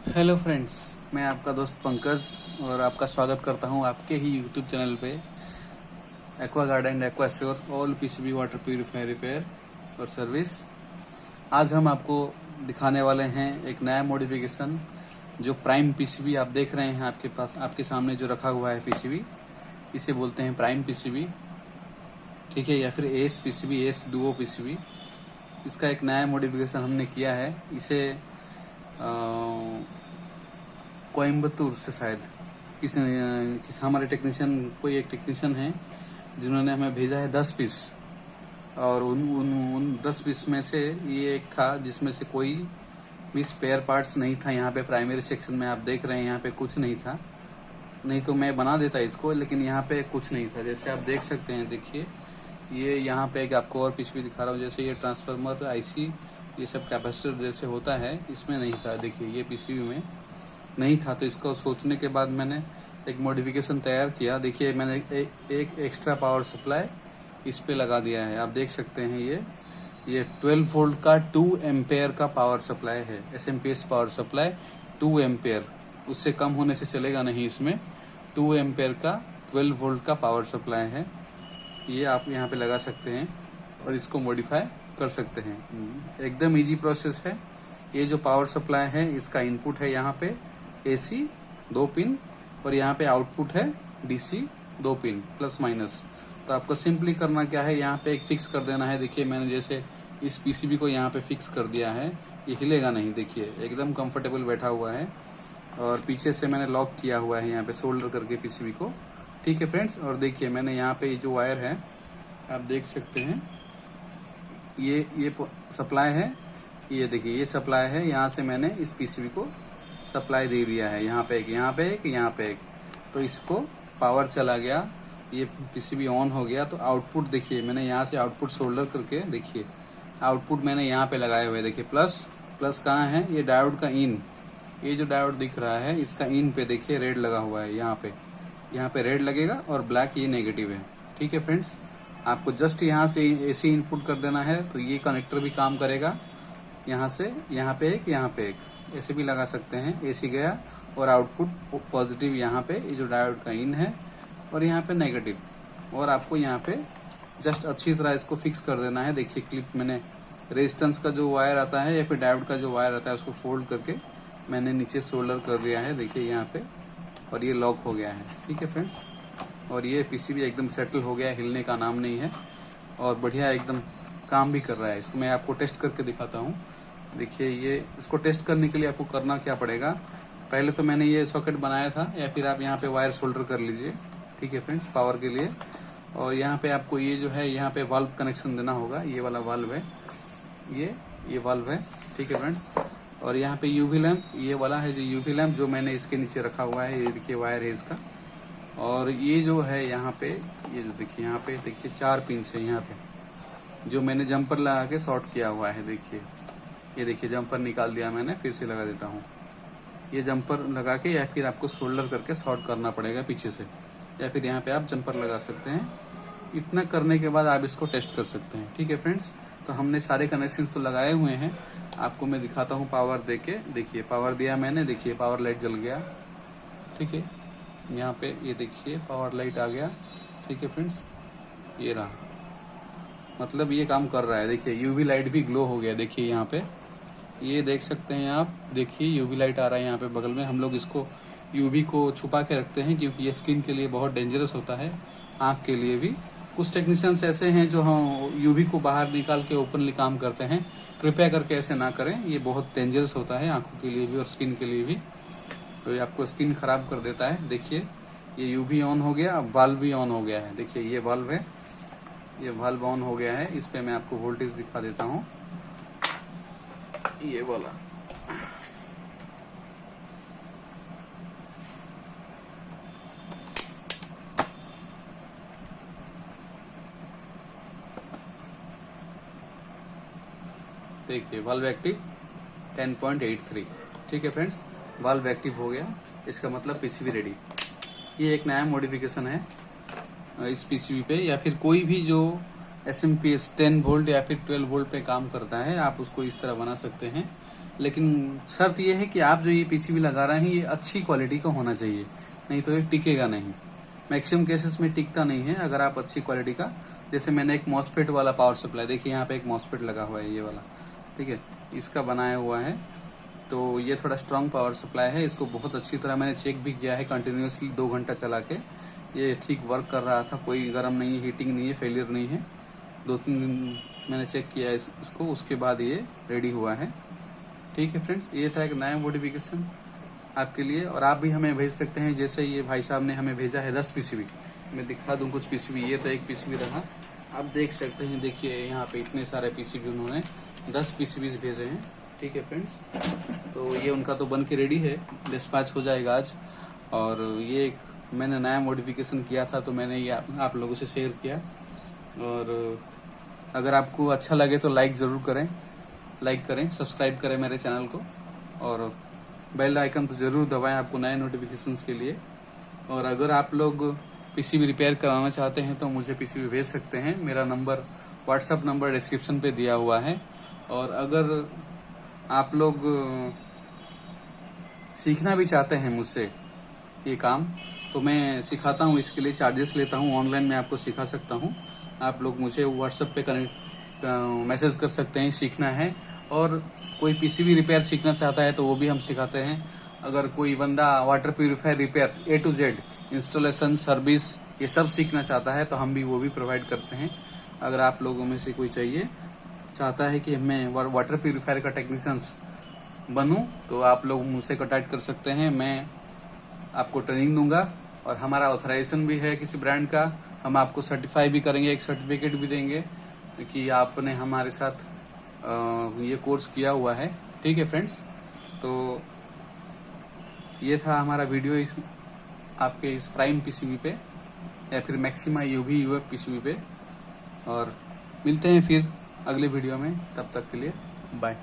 Hello friends, मैं आपका दोस्त पंकज और आपका स्वागत करता हूं आपके ही यूट्यूब चैनल पे aqua garden aqua sure all PCB water purifier repair और सर्विस। आज हम आपको दिखाने वाले हैं एक नया मॉडिफिकेशन जो प्राइम पीसीबी आप देख रहे हैं आपके पास, आपके सामने जो रखा हुआ है पीसीबी, इसे बोलते हैं प्राइम पीसीबी, ठीक है, या फिर S PCB, S Duo PCB. इसका एक नया मॉडिफिकेशन हमने किया है। इसे कोयम्बतूर से शायद किस हमारे टेक्नीशियन, कोई एक टेक्नीशियन है जिन्होंने हमें भेजा है 10 पीस, और उन 10 पीस में से ये एक था जिसमें से कोई भी स्पेयर पार्ट्स नहीं था। यहाँ पे प्राइमरी सेक्शन में आप देख रहे हैं, यहाँ पे कुछ नहीं था, नहीं तो मैं बना देता इसको, लेकिन यहाँ पे कुछ नहीं था। जैसे आप देख सकते हैं, देखिए ये यहाँ पे एक आपको और पीस भी दिखा रहा हूँ। जैसे ये ट्रांसफार्मर, आईसी, ये सब कैपेसिटर जैसे होता है, इसमें नहीं था। देखिए ये पीसीबी में नहीं था, तो इसको सोचने के बाद मैंने एक मॉडिफिकेशन तैयार किया। देखिए मैंने एक एक्स्ट्रा पावर सप्लाई इस पे लगा दिया है। आप देख सकते हैं ये 12 वोल्ट का 2 एम्पेयर का पावर सप्लाई है। एसएमपीएस पावर सप्लाई 2 एम्पेयर, उससे कम होने से चलेगा नहीं। इसमें 2 एम्पेयर का 12 वोल्ट का पावर सप्लाई है। ये आप यहाँ पे लगा सकते हैं और इसको मॉडिफाई कर सकते हैं। एकदम इजी प्रोसेस है। ये जो पावर सप्लाई है, इसका इनपुट है यहाँ पे एसी 2 पिन, और यहाँ पे आउटपुट है डीसी 2 पिन प्लस माइनस। तो आपको सिंपली करना क्या है, यहाँ पे एक फिक्स कर देना है। देखिए मैंने जैसे इस पीसीबी को यहाँ पे फिक्स कर दिया है, ये हिलेगा नहीं। देखिए एकदम कंफर्टेबल बैठा हुआ है, और पीछे से मैंने लॉक किया हुआ है यहाँ पे सोल्डर करके पीसीबी को, ठीक है फ्रेंड्स। और देखिए मैंने यहाँ पे जो वायर है आप देख सकते हैं, ये सप्लाई है। ये देखिए ये सप्लाई है, यहाँ से मैंने इस पीसीबी को सप्लाई दे दिया है। यहाँ पे एक, यहाँ पे एक, यहाँ पे एक, तो इसको पावर चला गया, ये पीसीबी ऑन हो गया। तो आउटपुट देखिए मैंने यहाँ से आउटपुट सोल्डर करके, देखिए आउटपुट मैंने यहाँ पे लगाए हुए। देखिए प्लस कहाँ है, ये डायोड का इन, ये जो डायोड दिख रहा है इसका इन पे देखिए रेड लगा हुआ है। यहाँ पे रेड लगेगा और ब्लैक ये नेगेटिव है, ठीक है फ्रेंड्स। आपको जस्ट यहाँ से एसी इनपुट कर देना है, तो ये कनेक्टर भी काम करेगा। यहाँ से यहाँ पे एक, यहाँ पे एक, ऐसे भी लगा सकते हैं। एसी गया और आउटपुट पॉजिटिव यहाँ पे, ये जो डायोड का इन है, और यहाँ पे नेगेटिव। और आपको यहाँ पे जस्ट अच्छी तरह इसको फिक्स कर देना है। देखिए क्लिप मैंने रेजिस्टेंस का जो वायर आता है या फिर डायोड का जो वायर आता है उसको फोल्ड करके मैंने नीचे सोल्डर कर दिया है, देखिए यहाँ पे, और ये लॉक हो गया है, ठीक है फ्रेंड्स। और ये पीसीबी एकदम सेटल हो गया, हिलने का नाम नहीं है, और बढ़िया एकदम काम भी कर रहा है। इसको मैं आपको टेस्ट करके दिखाता हूँ। देखिए ये इसको टेस्ट करने के लिए आपको करना क्या पड़ेगा, पहले तो मैंने ये सॉकेट बनाया था, या फिर आप यहाँ पे वायर सोल्डर कर लीजिए, ठीक है फ्रेंड्स, पावर के लिए। और यहाँ पे आपको ये जो है, यहाँ पे वाल्व कनेक्शन देना होगा। ये वाला वाल्व है, ये वाल्व है, ठीक है फ्रेंड्स। और यहाँ पे यूवी लैंप, ये वाला है जो यूवी लैंप जो मैंने इसके नीचे रखा हुआ है, ये देखिए वायर है इसका। और ये जो है यहाँ पे, ये जो देखिए यहाँ पे देखिए 4 पिन है यहाँ पे, जो मैंने जंपर लगा के शॉर्ट किया हुआ है। देखिए ये देखिए जंपर निकाल दिया मैंने, फिर से लगा देता हूँ। ये जंपर लगा के या फिर आपको सोल्डर करके शॉर्ट करना पड़ेगा पीछे से, या फिर यहाँ पे आप जंपर लगा सकते हैं। इतना करने के बाद आप इसको टेस्ट कर सकते हैं, ठीक है फ्रेंड्स। तो हमने सारे कनेक्शन तो लगाए हुए हैं, आपको मैं दिखाता हूँ पावर दे के। देखिए पावर दिया मैंने, देखिए पावर लाइट जल गया, ठीक है। यहाँ पे ये देखिए पावर लाइट आ गया, ठीक है फ्रेंड्स, ये रहा, मतलब ये काम कर रहा है। देखिए यूवी लाइट भी ग्लो हो गया, देखिए यहाँ पे, ये देख सकते हैं आप, देखिए यूवी लाइट आ रहा है यहाँ पे बगल में। हम लोग इसको यूवी को छुपा के रखते हैं क्योंकि ये स्किन के लिए बहुत डेंजरस होता है, आंख के लिए भी। कुछ टेक्नीशियंस ऐसे हैं जो हम यूवी को बाहर निकाल के ओपनली काम करते हैं, कृपया करके ऐसे ना करें, ये बहुत डेंजरस होता है आंखों के लिए भी और स्किन के लिए भी, तो ये आपको स्किन खराब कर देता है। देखिए ये यूवी ऑन हो गया, अब वाल्व भी ऑन हो गया है। देखिए ये वाल्व है, ये वाल्व ऑन हो गया है। इस पे मैं आपको वोल्टेज दिखा देता हूँ, ये वाला, देखिए वाल्व एक्टिव 10.83, ठीक है फ्रेंड्स, वाल्व एक्टिव हो गया, इसका मतलब पीसीबी रेडी। ये एक नया मॉडिफिकेशन है इस पीसीबी पे, या फिर कोई भी जो एसएमपीएस 10 वोल्ट या फिर 12 वोल्ट पे काम करता है, आप उसको इस तरह बना सकते हैं। लेकिन शर्त ये है कि आप जो ये पीसीबी लगा रहे हैं ये अच्छी क्वालिटी का होना चाहिए, नहीं तो ये टिकेगा नहीं। मैक्सिमम केसेस में टिकता नहीं है अगर आप अच्छी क्वालिटी का, जैसे मैंने एक मॉसफेट वाला पावर सप्लाई, देखिए यहाँ पे एक मॉसफेट लगा हुआ है ये वाला, ठीक है, इसका बनाया हुआ है। तो ये थोड़ा स्ट्रांग पावर सप्लाई है, इसको बहुत अच्छी तरह मैंने चेक भी किया है कंटिन्यूअसली 2 घंटा चला के, ये ठीक वर्क कर रहा था, कोई गर्म नहीं है, हीटिंग नहीं है, फेलियर नहीं है। 2-3 दिन मैंने चेक किया इसको, उसके बाद ये रेडी हुआ है। ठीक है फ्रेंड्स, ये था एक नया मॉडिफिकेशन आपके लिए, और आप भी हमें भेज सकते हैं। जैसे ये भाई साहब ने हमें भेजा है 10 पीसीबी, मैं दिखा दूं कुछ पीसीबी। ये तो एक पीसीबी रहा, आप देख सकते हैं, देखिए यहाँ पे इतने सारे पीसीबी उन्होंने 10 पीसीबी भेजे हैं। ठीक है फ्रेंड्स, तो ये उनका तो बन के रेडी है, डिस्पैच हो जाएगा आज। और ये एक मैंने नया मॉडिफिकेशन किया था, तो मैंने ये आप लोगों से शेयर किया। और अगर आपको अच्छा लगे तो लाइक जरूर करें, सब्सक्राइब करें मेरे चैनल को, और बेल आइकन तो जरूर दबाएं आपको नए नोटिफिकेशंस के लिए। और अगर आप लोग पीसीबी रिपेयर कराना चाहते हैं तो मुझे पीसीबी भेज सकते हैं, मेरा नंबर, व्हाट्सएप नंबर डिस्क्रिप्शन पे दिया हुआ है। और अगर आप लोग सीखना भी चाहते हैं मुझसे ये काम, तो मैं सिखाता हूँ, इसके लिए चार्जेस लेता हूँ, ऑनलाइन में आपको सिखा सकता हूँ। आप लोग मुझे व्हाट्सएप पे कनेक्ट मैसेज कर सकते हैं, सीखना है। और कोई पीसीबी रिपेयर सीखना चाहता है तो वो भी हम सिखाते हैं। अगर कोई बंदा water purifier repair A to Z, installation, service, ये सब सीखना चाहता है तो हम भी वो भी प्रोवाइड करते हैं। अगर आप लोगों में से कोई चाहता है कि मैं वाटर प्यूरिफायर का टेक्नीशियंस बनूं, तो आप लोग मुझसे कॉन्टैक्ट कर सकते हैं, मैं आपको ट्रेनिंग दूंगा। और हमारा ऑथराइजेशन भी है किसी ब्रांड का, हम आपको सर्टिफाई भी करेंगे, एक सर्टिफिकेट भी देंगे कि आपने हमारे साथ ये कोर्स किया हुआ है। ठीक है फ्रेंड्स, तो ये था हमारा वीडियो आपके इस प्राइम पीसीबी पे, या फिर मैक्सिमा यूवी यूएफ पीसीबी पे। और मिलते हैं फिर अगले वीडियो में, तब तक के लिए बाय।